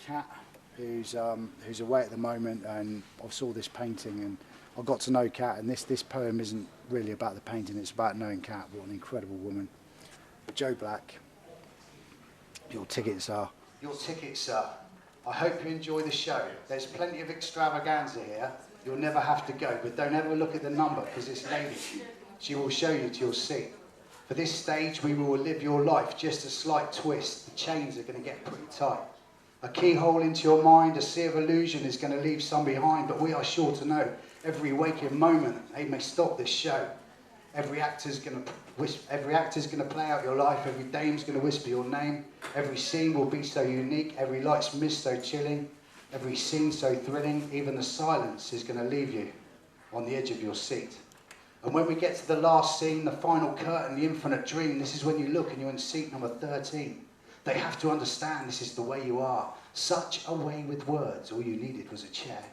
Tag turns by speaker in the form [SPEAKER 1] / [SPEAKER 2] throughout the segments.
[SPEAKER 1] Kat, who's away at the moment, and I saw this painting and I got to know Kat, and this poem isn't really about the painting, it's about knowing Kat. What an incredible woman. Joe Black, your tickets are. I hope you enjoy the show. There's plenty of extravaganza here. You'll never have to go, but don't ever look at the number, because this lady, she will show you to your seat. For this stage, we will live your life, just a slight twist. The chains are going to get pretty tight. A keyhole into your mind, a sea of illusion is going to leave some behind, but we are sure to know every waking moment they may stop this show. Every actor's going to play out your life. Every dame's going to whisper your name. Every scene will be so unique. Every light's mist so chilling. Every scene so thrilling. Even the silence is going to leave you on the edge of your seat. And when we get to the last scene, the final curtain, the infinite dream, this is when you look and you're in seat number 13. They have to understand this is the way you are. Such a way with words. All you needed was a chair.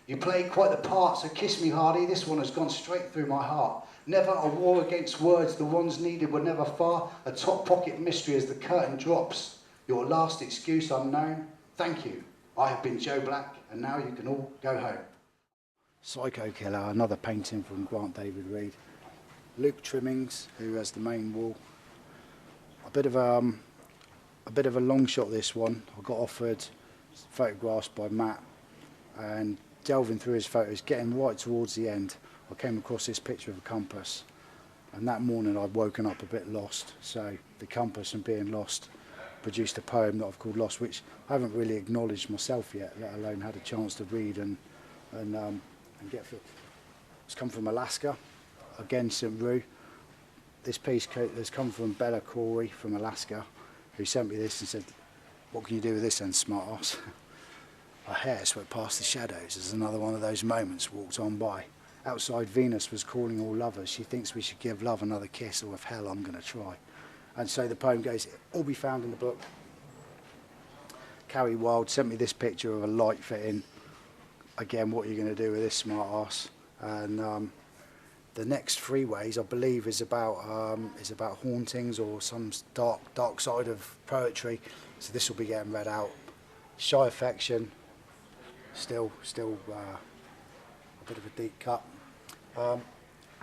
[SPEAKER 1] You played quite the part, so kiss me, Hardy. This one has gone straight through my heart. Never a war against words, the ones needed were never far. A top pocket mystery as the curtain drops. Your last excuse unknown. Thank you. I have been Joe Black, and now you can all go home. Psycho Killer, another painting from Grant David Reid. Luke Trimmings, who has the main wall. A bit of a long shot, this one. I got offered photographs by Matt, and delving through his photos, getting right towards the end, I came across this picture of a compass, and that morning I'd woken up a bit lost, so the compass and being lost produced a poem that I've called Lost, which I haven't really acknowledged myself yet, let alone had a chance to read and get through. It's come from Alaska, again St. Rue. This piece has come from Bella Corey from Alaska, who sent me this and said, "What can you do with this then, smart ass?" Her hair swept past the shadows as another one of those moments walked on by. Outside, Venus was calling all lovers. She thinks we should give love another kiss, or if hell, I'm going to try. And so the poem goes, all be found in the book. Carrie Wild sent me this picture of a light fitting. Again, what are you going to do with this, smart ass? And the next Freeways, I believe, is about hauntings or some dark side of poetry. So this will be getting read out. Shy Affection, still a bit of a deep cut.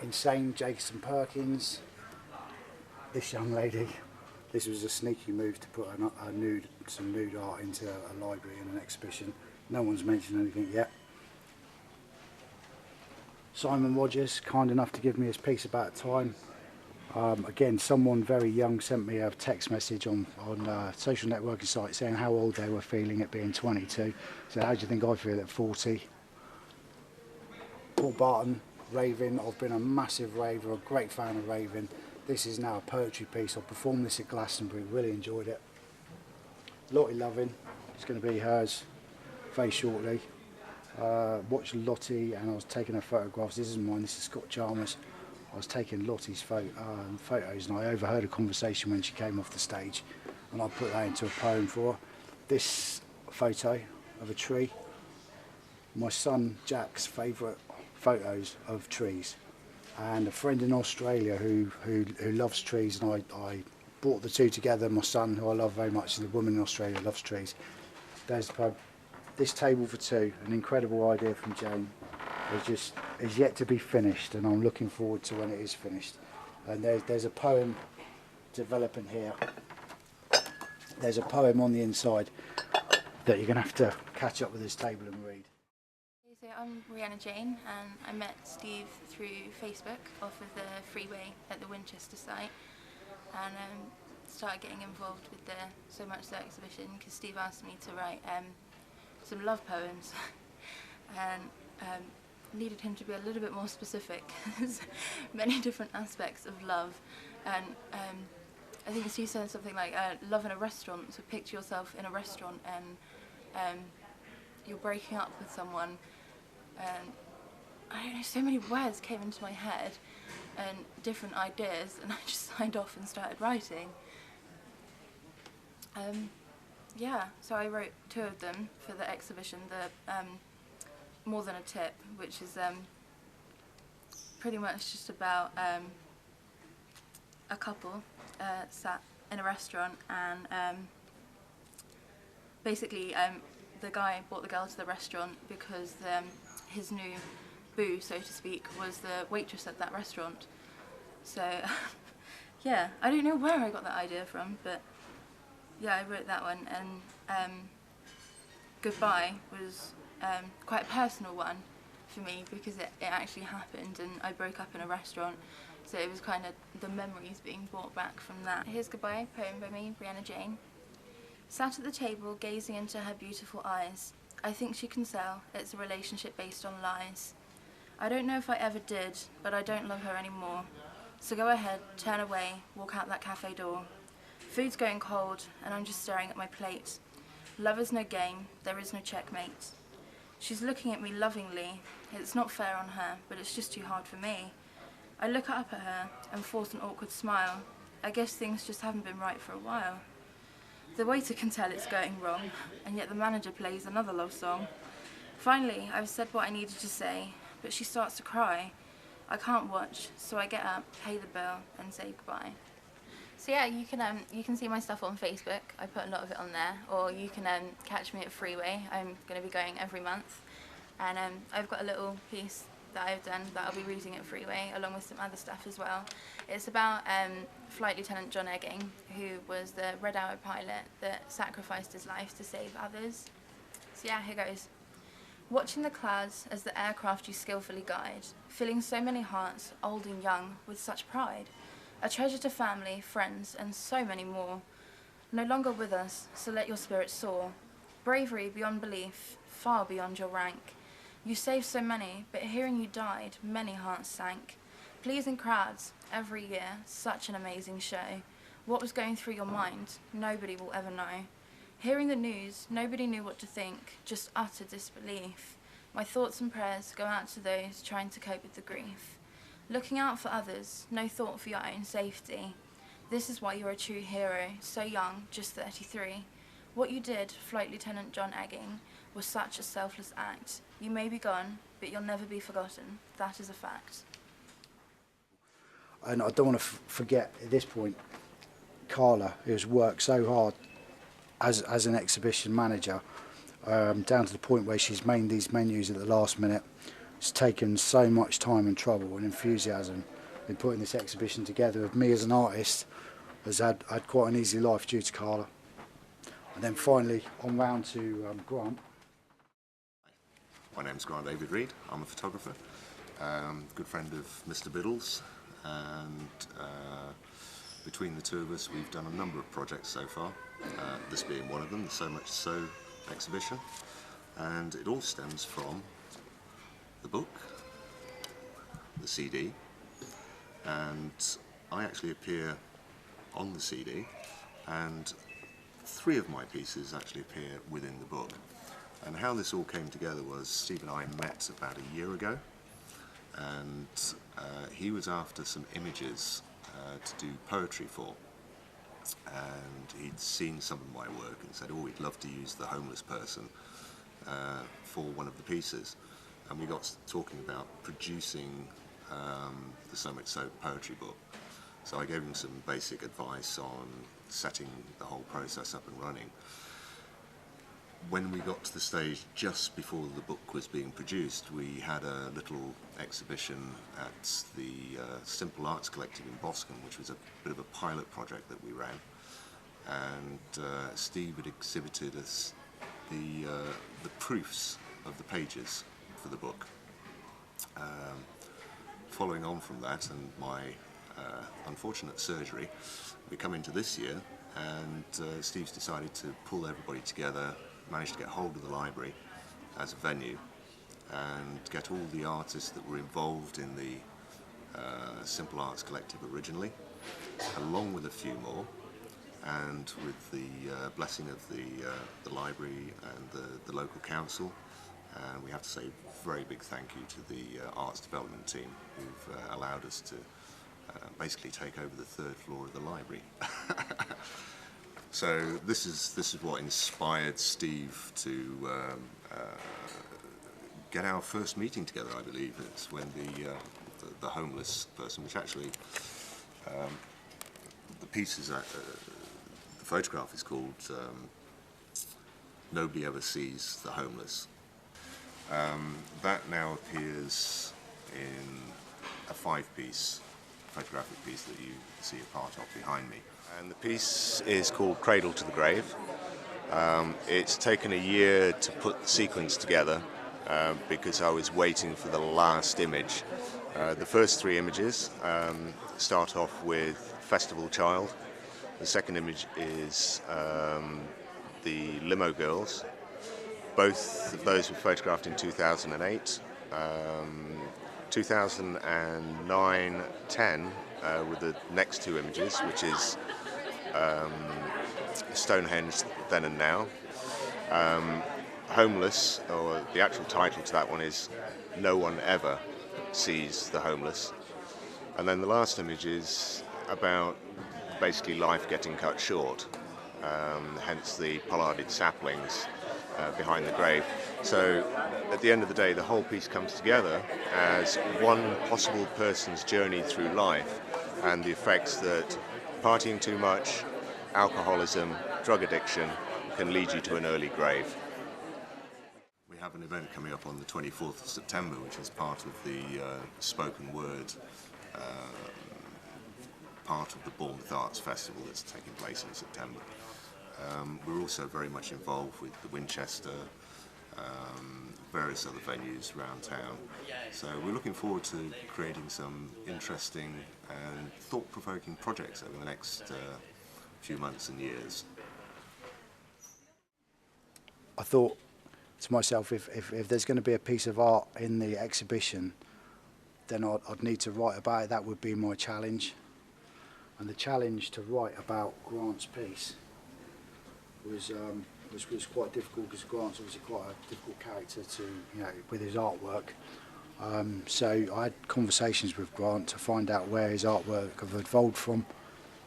[SPEAKER 1] Insane Jason Perkins. This young lady, this was a sneaky move to put some nude art into a library in an exhibition. No one's mentioned anything yet. Simon Rogers, kind enough to give me his piece about time. Again, someone very young sent me a text message on a social networking site saying how old they were feeling at being 22. So how do you think I feel at 40? Paul Barton, Raving. I've been a massive raver, a great fan of Raving. This is now a poetry piece. I performed this at Glastonbury, really enjoyed it. Lottie Loving, it's going to be hers very shortly. Watched Lottie and I was taking her photographs. This isn't mine, this is Scott Chalmers. I was taking Lottie's photos and I overheard a conversation when she came off the stage, and I put that into a poem for her. This photo of a tree, my son Jack's favourite photos of trees, and a friend in Australia who loves trees, and I brought the two together. My son, who I love very much, and the woman in Australia loves trees. There's the poem. This Table for Two, an incredible idea from Jane. Is yet to be finished, and I'm looking forward to when it is finished. And there's a poem developing here. There's a poem on the inside that you're going to have to catch up with this table and read.
[SPEAKER 2] So I'm Rihanna Jane, and I met Steve through Facebook off of the freeway at the Winchester site, and started getting involved with the So Much So exhibition because Steve asked me to write some love poems, and needed him to be a little bit more specific. There's many different aspects of love, and I think Steve said something like love in a restaurant. So picture yourself in a restaurant and you're breaking up with someone, and I don't know, so many words came into my head and different ideas, and I just signed off and started writing. Yeah, so I wrote two of them for the exhibition, the More Than a Tip, which is pretty much just about a couple sat in a restaurant, and basically the guy brought the girl to the restaurant because his new boo, so to speak, was the waitress at that restaurant. So, yeah, I don't know where I got that idea from, but yeah, I wrote that one. And Goodbye was quite a personal one for me because it actually happened, and I broke up in a restaurant. So it was kind of the memories being brought back from that. Here's Goodbye, poem by me, Brianna Jane. Sat at the table, gazing into her beautiful eyes. I think she can tell it's a relationship based on lies. I don't know if I ever did, but I don't love her anymore. So go ahead, turn away, walk out that cafe door. Food's going cold, and I'm just staring at my plate. Love is no game, there is no checkmate. She's looking at me lovingly. It's not fair on her, but it's just too hard for me. I look up at her and force an awkward smile. I guess things just haven't been right for a while. The waiter can tell it's going wrong, and yet the manager plays another love song. Finally, I've said what I needed to say, but she starts to cry. I can't watch, so I get up, pay the bill, and say goodbye. So yeah, you can see my stuff on Facebook. I put a lot of it on there, or you can catch me at Freeway. I'm going to be going every month, and I've got a little piece that I've done that I'll be reading at Freeway, along with some other stuff as well. It's about Flight Lieutenant John Egging, who was the Red Hour pilot that sacrificed his life to save others. So yeah, here goes. Watching the clouds as the aircraft you skillfully guide, filling so many hearts, old and young, with such pride. A treasure to family, friends, and so many more. No longer with us, so let your spirit soar. Bravery beyond belief, far beyond your rank. You saved so many, but hearing you died, many hearts sank. Pleasing crowds, every year, such an amazing show. What was going through your mind, nobody will ever know. Hearing the news, nobody knew what to think, just utter disbelief. My thoughts and prayers go out to those trying to cope with the grief. Looking out for others, no thought for your own safety. This is why you're a true hero, so young, just 33. What you did, Flight Lieutenant John Egging, was such a selfless act. You may be gone, but you'll never be forgotten. That is a fact.
[SPEAKER 1] And I don't want to forget at this point Carla, who's worked so hard as an exhibition manager, down to the point where she's made these menus at the last minute. It's taken so much time and trouble and enthusiasm in putting this exhibition together. Me as an artist has had quite an easy life due to Carla. And then finally on round to Grant.
[SPEAKER 3] My name's Grant David Reed. I'm a photographer, good friend of Mr. Biddle's, and between the two of us we've done a number of projects so far, this being one of them, the So Much So exhibition, and it all stems from the book, the CD, and I actually appear on the CD, and 3 of my pieces actually appear within the book. And how this all came together was Steve and I met about a year ago, and he was after some images to do poetry for, and he'd seen some of my work and said, oh, he'd love to use the homeless person for one of the pieces. And we got talking about producing the So Much So poetry book. So I gave him some basic advice on setting the whole process up and running. When we got to the stage just before the book was being produced, we had a little exhibition at the Simple Arts Collective in Boscombe, which was a bit of a pilot project that we ran. And Steve had exhibited us the proofs of the pages for the book. Following on from that and my unfortunate surgery, we come into this year, and Steve's decided to pull everybody together, managed to get hold of the library as a venue and get all the artists that were involved in the Simple Arts Collective originally, along with a few more, and with the blessing of the library and the local council. And we have to say a very big thank you to the arts development team who've allowed us to basically take over the 3rd floor of the library. So this is what inspired Steve to get our first meeting together, I believe. It's when the homeless person, which actually the piece is the photograph is called nobody ever sees the homeless. That now appears in a 5-piece photographic piece that you see a part of behind me. And the piece is called Cradle to the Grave. It's taken a year to put the sequence together because I was waiting for the last image. The first 3 images start off with Festival Child. The second image is the Limo Girls. Both of those were photographed in 2008. 2009-10 were the next 2 images, which is Stonehenge Then and Now. Homeless, or the actual title to that one is No One Ever Sees the Homeless. And then the last image is about basically life getting cut short, hence the pollarded saplings behind the grave. So at the end of the day, the whole piece comes together as one possible person's journey through life and the effects that partying too much, alcoholism, drug addiction can lead you to an early grave. We have an event coming up on the 24th of September, which is part of the spoken word part of the Bournemouth Arts Festival that's taking place in September. We're also very much involved with the Winchester, various other venues around town. So we're looking forward to creating some interesting and thought-provoking projects over the next few months and years.
[SPEAKER 1] I thought to myself, if there's going to be a piece of art in the exhibition, then I'd need to write about it. That would be my challenge. And the challenge to write about Grant's piece was quite difficult, because Grant's obviously quite a difficult character to, with his artwork. So I had conversations with Grant to find out where his artwork have evolved from,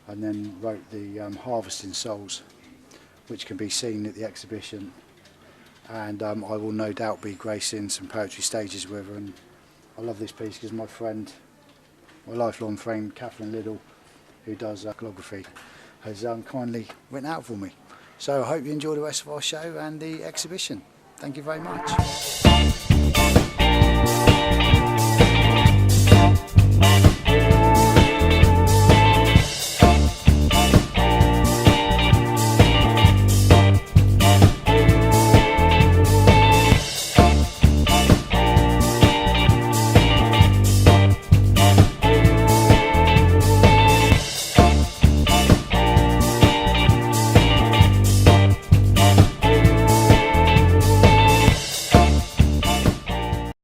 [SPEAKER 1] and then wrote the Harvesting Souls, which can be seen at the exhibition. And I will no doubt be gracing some poetry stages with her. And I love this piece because my lifelong friend, Catherine Liddell, who does calligraphy, has kindly written out for me. So I hope you enjoy the rest of our show and the exhibition. Thank you very much.